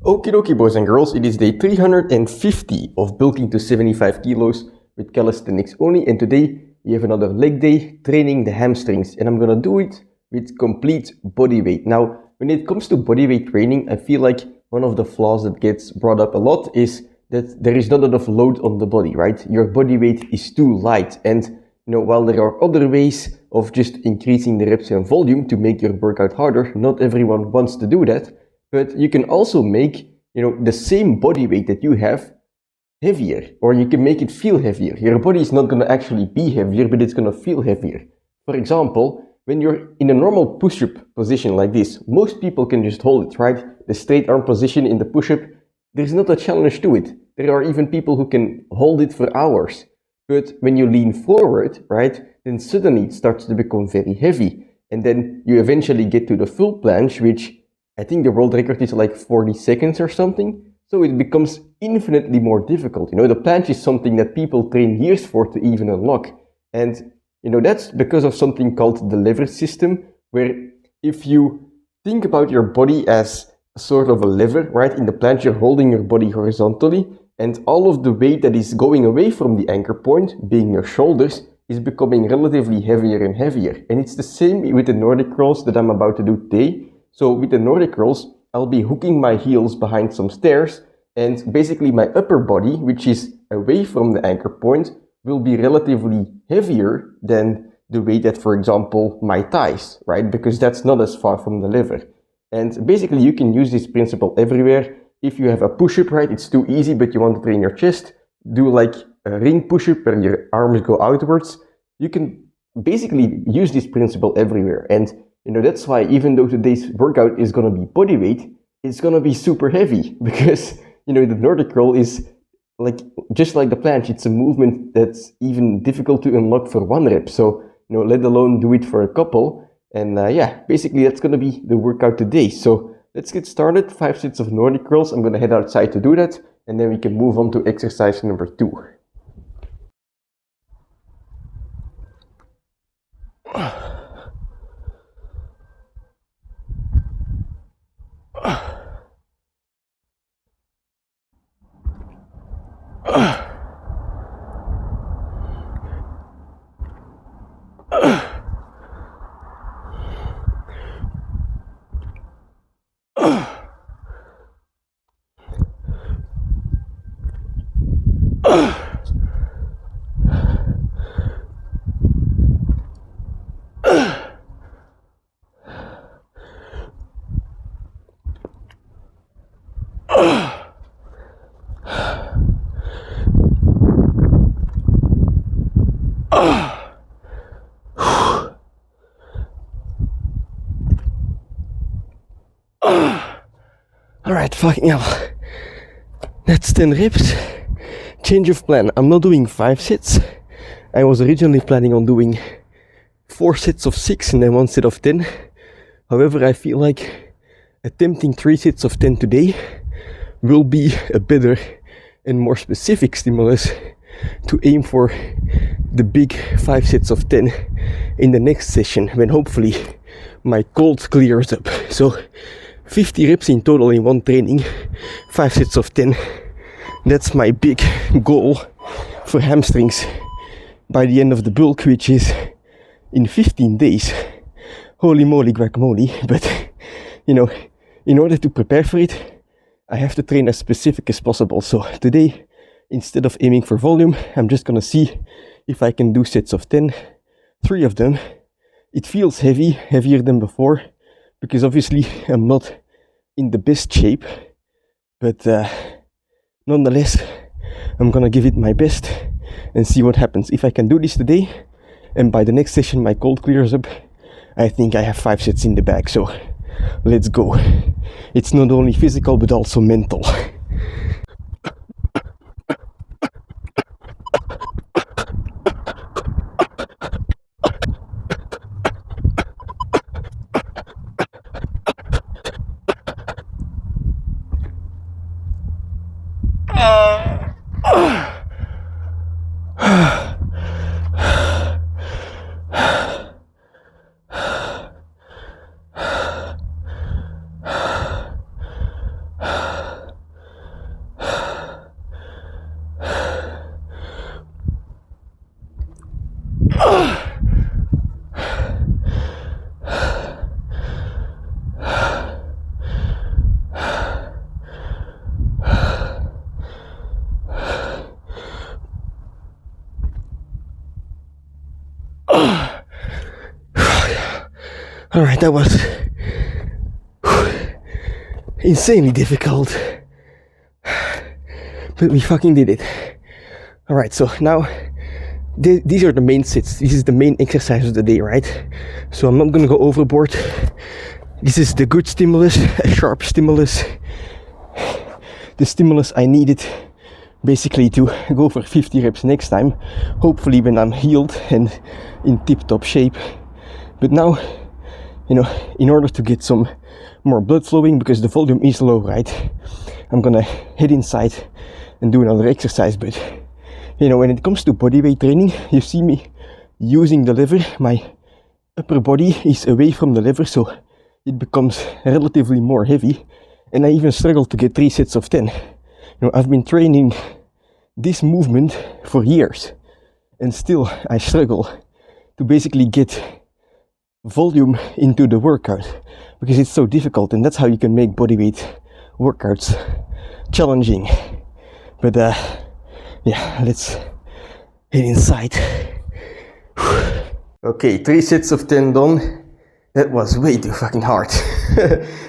Okie dokie boys and girls, it is day 350 of bulking to 75 kilos with calisthenics only, and today we have another leg day training the hamstrings, and I'm gonna do it with complete body weight. Now, when it comes to body weight training, I feel like one of the flaws that gets brought up a lot is that there is not enough load on the body, right? Your body weight is too light, and while there are other ways of just increasing the reps and volume to make your workout harder, not everyone wants to do that. But you can also make, the same body weight that you have heavier, or you can make it feel heavier. Your body is not going to actually be heavier, but it's going to feel heavier. For example, when you're in a normal push-up position like this, most people can just hold it, right? The straight arm position in the push-up, there's not a challenge to it. There are even people who can hold it for hours. But when you lean forward, right, then suddenly it starts to become very heavy. And then you eventually get to the full planche, which I think the world record is like 40 seconds or something. So it becomes infinitely more difficult. The planche is something that people train years for to even unlock. And, that's because of something called the lever system, where if you think about your body as sort of a lever, right? In the planche, you're holding your body horizontally, and all of the weight that is going away from the anchor point, being your shoulders, is becoming relatively heavier and heavier. And it's the same with the Nordic rolls that I'm about to do today. So with the Nordic rolls, I'll be hooking my heels behind some stairs, and basically my upper body, which is away from the anchor point, will be relatively heavier than the weight that, for example, my thighs, right? Because that's not as far from the lever. And basically you can use this principle everywhere. If you have a push-up, right, it's too easy, but you want to train your chest, do like a ring push-up where your arms go outwards. You can basically use this principle everywhere. And that's why even though today's workout is going to be body weight, it's going to be super heavy because, the Nordic roll is just like the planche. It's a movement that's even difficult to unlock for one rep. So, let alone do it for a couple. And basically that's going to be the workout today. So let's get started. 5 sets of Nordic rolls. I'm going to head outside to do that. And then we can move on to exercise number 2. Alright, fucking hell. That's 10 reps. Change of plan. I'm not doing 5 sets. I was originally planning on doing 4 sets of 6 and then 1 set of 10. However, I feel like attempting 3 sets of 10 today will be a better and more specific stimulus to aim for the big 5 sets of 10 in the next session when hopefully my cold clears up. So 50 reps in total in one training, 5 sets of 10. That's my big goal for hamstrings by the end of the bulk, which is in 15 days. Holy moly, guacamole. But, in order to prepare for it, I have to train as specific as possible. So today, instead of aiming for volume, I'm just gonna see if I can do sets of 10, 3 of them. It feels heavier than before, because obviously I'm not in the best shape, but nonetheless, I'm gonna give it my best and see what happens. If I can do this today, and by the next session my cold clears up, I think I have 5 sets in the bag, so let's go. It's not only physical, but also mental. Alright, that was insanely difficult. But we fucking did it. Alright, so now these are the main sits. This is the main exercise of the day, right? So I'm not gonna go overboard. This is the good stimulus, a sharp stimulus. The stimulus I needed basically to go for 50 reps next time. Hopefully when I'm healed and in tip-top shape. But now, you know, in order to get some more blood flowing, because the volume is low, right? I'm gonna head inside and do another exercise. But you know, when it comes to bodyweight training, you see me using the lever. My upper body is away from the lever, so it becomes relatively more heavy. And I even struggle to get 3 sets of 10. You know, I've been training this movement for years, and still I struggle to basically get volume into the workout because it's so difficult. And that's how you can make bodyweight workouts challenging. But yeah, let's head inside. Okay, 3 sets of 10 done. That was way too fucking hard.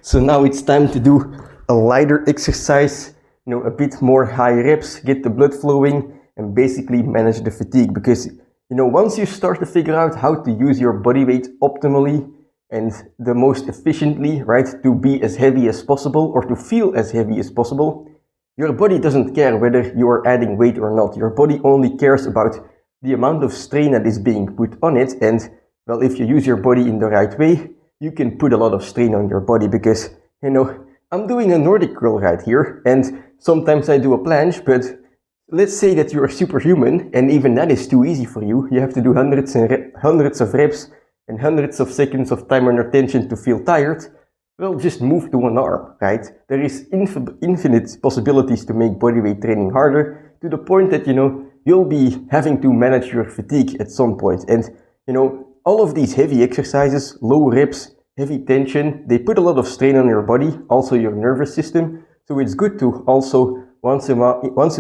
So now it's time to do a lighter exercise, you know, a bit more high reps, get the blood flowing, and basically manage the fatigue. Because, you know, once you start to figure out how to use your body weight optimally and the most efficiently, right, to be as heavy as possible or to feel as heavy as possible, your body doesn't care whether you are adding weight or not. Your body only cares about the amount of strain that is being put on it. And, well, if you use your body in the right way, you can put a lot of strain on your body. Because, you know, I'm doing a Nordic curl right here, and sometimes I do a planche, but let's say that you're a superhuman, and even that is too easy for you. You have to do hundreds of reps and hundreds of seconds of time under tension to feel tired. Well, just move to one arm, right? There is infinite possibilities to make bodyweight training harder, to the point that, you know, you'll be having to manage your fatigue at some point. And, you know, all of these heavy exercises, low reps, heavy tension, they put a lot of strain on your body, also your nervous system. So it's good to also once in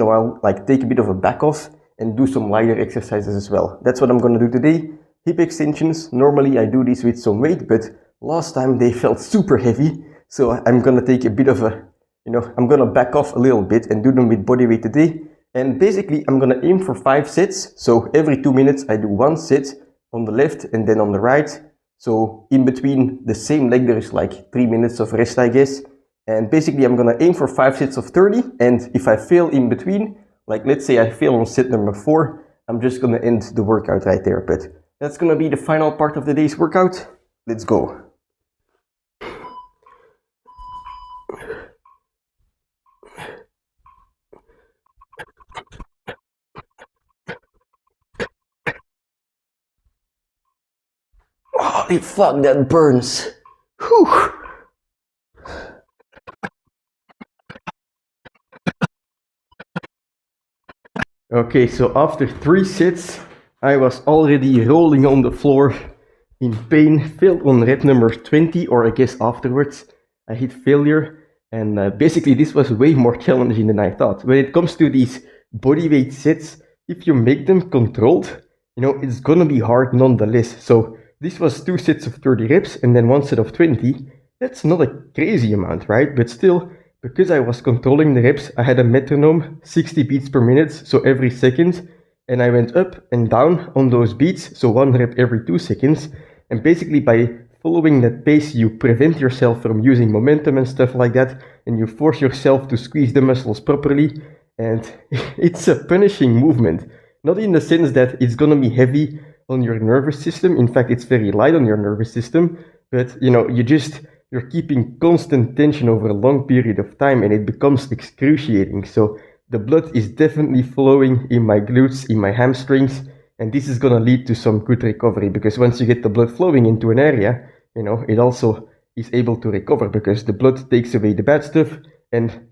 a while, like, take a bit of a back off and do some lighter exercises as well. That's what I'm going to do today. Hip extensions. Normally I do these with some weight, but last time they felt super heavy. So I'm going to take a bit of a, you know, I'm going to back off a little bit and do them with body weight today. And basically I'm going to aim for 5 sets. So every 2 minutes I do 1 set on the left and then on the right. So in between the same leg there is like 3 minutes of rest, I guess. And basically I'm gonna aim for 5 sets of 30, and if I fail in between, like let's say I fail on set number 4, I'm just gonna end the workout right there. But that's gonna be the final part of the day's workout. Let's go. Holy fuck, that burns. Whew. Okay, so after 3 sets, I was already rolling on the floor in pain, failed on rep number 20, or I guess afterwards I hit failure. And basically this was way more challenging than I thought. When it comes to these bodyweight sets, if you make them controlled, you know, it's gonna be hard nonetheless. So this was 2 sets of 30 reps and then 1 set of 20. That's not a crazy amount, right? But still, because I was controlling the reps, I had a metronome, 60 beats per minute, so every second. And I went up and down on those beats, so 1 rep every 2 seconds. And basically by following that pace, you prevent yourself from using momentum and stuff like that, and you force yourself to squeeze the muscles properly. And it's a punishing movement. Not in the sense that it's gonna be heavy on your nervous system. In fact, it's very light on your nervous system. But, you know, you're keeping constant tension over a long period of time, and it becomes excruciating. So the blood is definitely flowing in my glutes, in my hamstrings, and this is gonna lead to some good recovery, because once you get the blood flowing into an area, you know, it also is able to recover, because the blood takes away the bad stuff and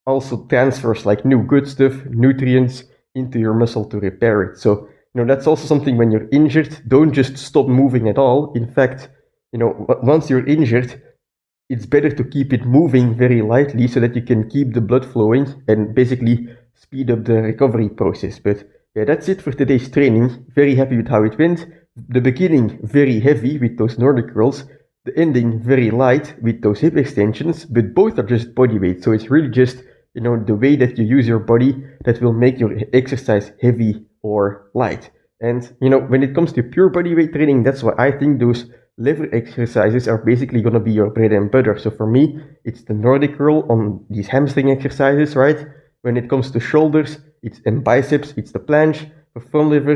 also transfers like new good stuff, nutrients, into your muscle to repair it. So, you know, that's also something when you're injured, don't just stop moving at all. In fact, you know, once you're injured, it's better to keep it moving very lightly so that you can keep the blood flowing and basically speed up the recovery process. But yeah, that's it for today's training. Very happy with how it went. The beginning, very heavy with those Nordic curls. the ending very light with those hip extensions, but both are just body weight. So it's really just, the way that you use your body that will make your exercise heavy or light. And, when it comes to pure body weight training, that's why I think those lever exercises are basically going to be your bread and butter. So for me, it's the Nordic curl on these hamstring exercises, right? When it comes to shoulders, it's and biceps, it's the planche. For front lever,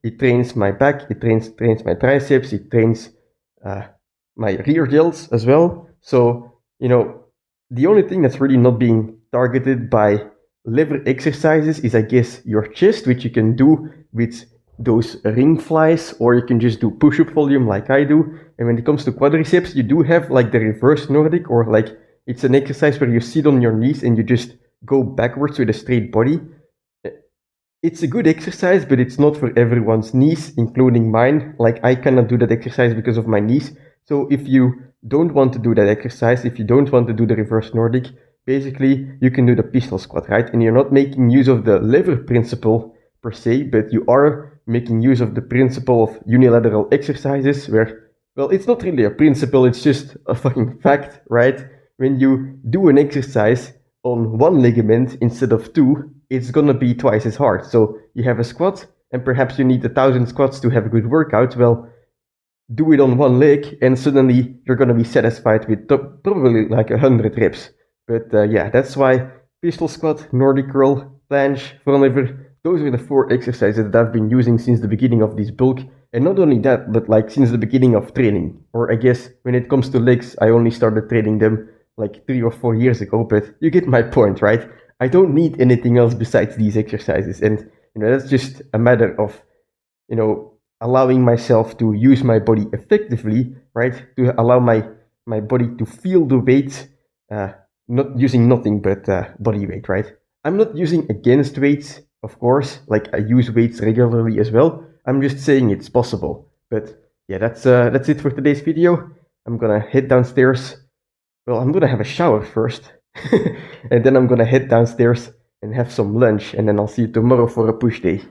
it trains my back, it trains my triceps, it trains my rear delts as well. So, the only thing that's really not being targeted by lever exercises is, I guess, your chest, which you can do with those ring flies, or you can just do push-up volume like I do. And when it comes to quadriceps, you do have like the reverse Nordic, or like it's an exercise where you sit on your knees and you just go backwards with a straight body. It's a good exercise, but it's not for everyone's knees, including mine. Like I cannot do that exercise because of my knees. So if you don't want to do that exercise, if you don't want to do the reverse Nordic, basically you can do the pistol squat, right? And you're not making use of the lever principle per se, but you are making use of the principle of unilateral exercises where, well, it's not really a principle, it's just a fucking fact, right? When you do an exercise on one ligament instead of two, it's gonna be twice as hard. So you have a squat, and perhaps you need 1,000 squats to have a good workout. Well, do it on one leg, and suddenly you're gonna be satisfied with probably like 100 reps. But yeah, that's why pistol squat, Nordic curl, planche, front lever, those are the 4 exercises that I've been using since the beginning of this bulk. And not only that, but like since the beginning of training. Or I guess when it comes to legs, I only started training them like 3 or 4 years ago, but you get my point, right? I don't need anything else besides these exercises. And, that's just a matter of, allowing myself to use my body effectively, right? To allow my body to feel the weight, not using nothing but body weight, right? I'm not using against weights, of course. Like I use weights regularly as well. I'm just saying it's possible. But yeah, that's it for today's video. I'm gonna head downstairs. Well, I'm gonna have a shower first, and then I'm gonna head downstairs and have some lunch, and then I'll see you tomorrow for a push day.